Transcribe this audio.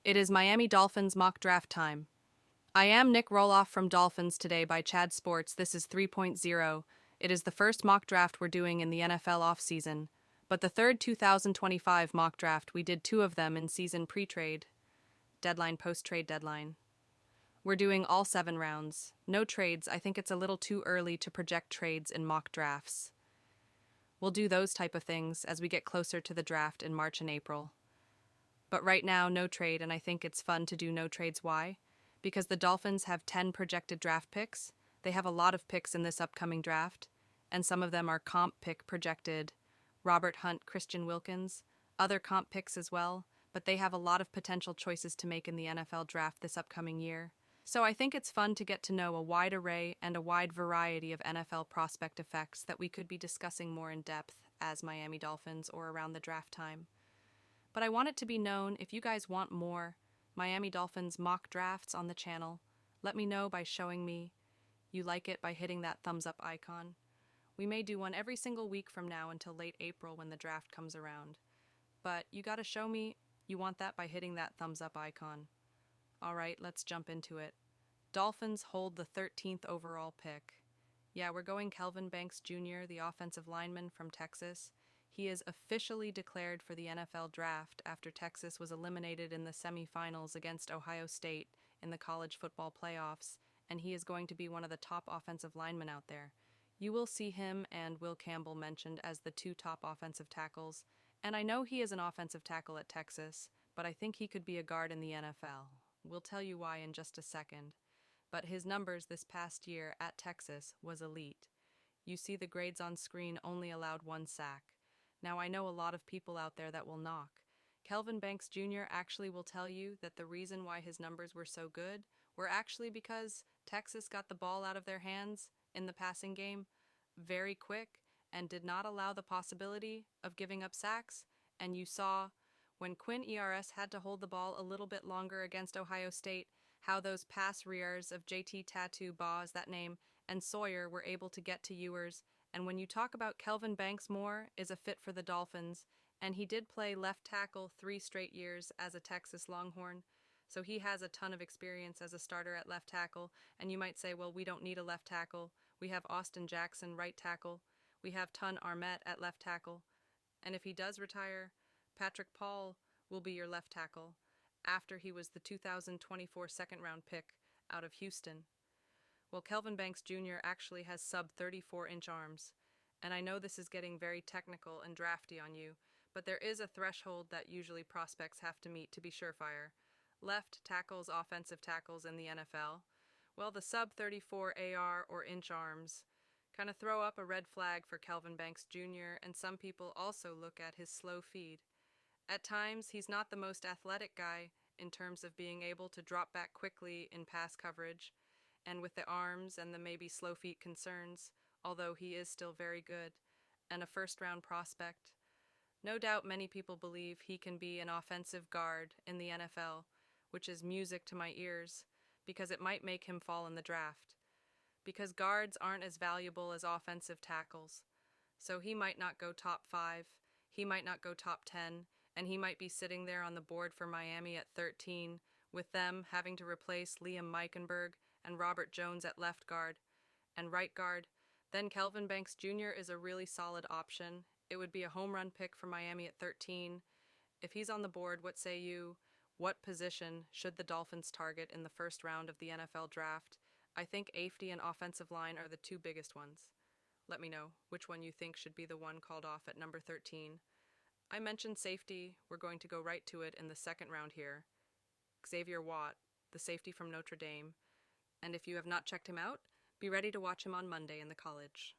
It is Miami Dolphins mock draft time. I am Nick Roloff from Dolphins Today by Chad Sports. This is 3.0. It is the first mock draft we're doing in the NFL offseason, but the third 2025 mock draft, we did two of them in season pre-trade, deadline, post-trade deadline. We're doing all 7 rounds. No trades. I think it's a little too early to project trades in mock drafts. We'll do those type of things as we get closer to the draft in March and April. But right now, no trade, and I think it's fun to do no trades. Why? Because the Dolphins have 10 projected draft picks. They have a lot of picks in this upcoming draft, and some of them are comp pick projected. Robert Hunt, Christian Wilkins, other comp picks as well, but they have a lot of potential choices to make in the NFL draft this upcoming year. So I think it's fun to get to know a wide array and a wide variety of NFL prospect effects that we could be discussing more in depth as Miami Dolphins or around the draft time. But I want it to be known, if you guys want more Miami Dolphins mock drafts on the channel, let me know by showing me you like it by hitting that thumbs up icon. We may do one every single week from now until late April when the draft comes around. But you gotta show me you want that by hitting that thumbs up icon. Alright, let's jump into it. Dolphins hold the 13th overall pick. Yeah, we're going Kelvin Banks Jr., the offensive lineman from Texas. He is officially declared for the NFL draft after Texas was eliminated in the semifinals against Ohio State in the college football playoffs, and he is going to be one of the top offensive linemen out there. You will see him and Will Campbell mentioned as the 2 top offensive tackles, and I know he is an offensive tackle at Texas, but I think he could be a guard in the NFL. We'll tell you why in just a second. But his numbers this past year at Texas was elite. You see the grades on screen only allowed 1 sack. Now, I know a lot of people out there that will knock. Kelvin Banks Jr. actually will tell you that the reason why his numbers were so good were actually because Texas got the ball out of their hands in the passing game very quick and did not allow the possibility of giving up sacks. And you saw when Quinn ERS had to hold the ball a little bit longer against Ohio State, how those pass rears of JT Tattoo Baugh is that name, and Sawyer were able to get to Ewers. And when you talk about Kelvin Banks more is a fit for the Dolphins, and he did play left tackle 3 straight years as a Texas Longhorn, so he has a ton of experience as a starter at left tackle. And you might say, well, we don't need a left tackle. We have Austin Jackson, right tackle. We have Ton Armet at left tackle. And if he does retire, Patrick Paul will be your left tackle after he was the 2024 second-round pick out of Houston. Well, Kelvin Banks Jr. actually has sub 34-inch arms, and I know this is getting very technical and drafty on you, but there is a threshold that usually prospects have to meet to be surefire. Left tackles, offensive tackles in the NFL, well, the sub 34 AR or inch arms kind of throw up a red flag for Kelvin Banks Jr., and some people also look at his slow feed. At times, he's not the most athletic guy in terms of being able to drop back quickly in pass coverage, and with the arms and the maybe slow feet concerns, although he is still very good, and a first-round prospect. No doubt many people believe he can be an offensive guard in the NFL, which is music to my ears, because it might make him fall in the draft. Because guards aren't as valuable as offensive tackles, so he might not go top 5, he might not go top 10, and he might be sitting there on the board for Miami at 13, with them having to replace Liam Meikenberg and Robert Jones at left guard and right guard. Then Kelvin Banks Jr. is a really solid option. It would be a home run pick for Miami at 13. If he's on the board, what say you? What position should the Dolphins target in the first round of the NFL draft? I think safety and offensive line are the 2 biggest ones. Let me know which one you think should be the one called off at number 13. I mentioned safety. We're going to go right to it in the second round here. Xavier Watt, the safety from Notre Dame. And if you have not checked him out, be ready to watch him on Monday in the college.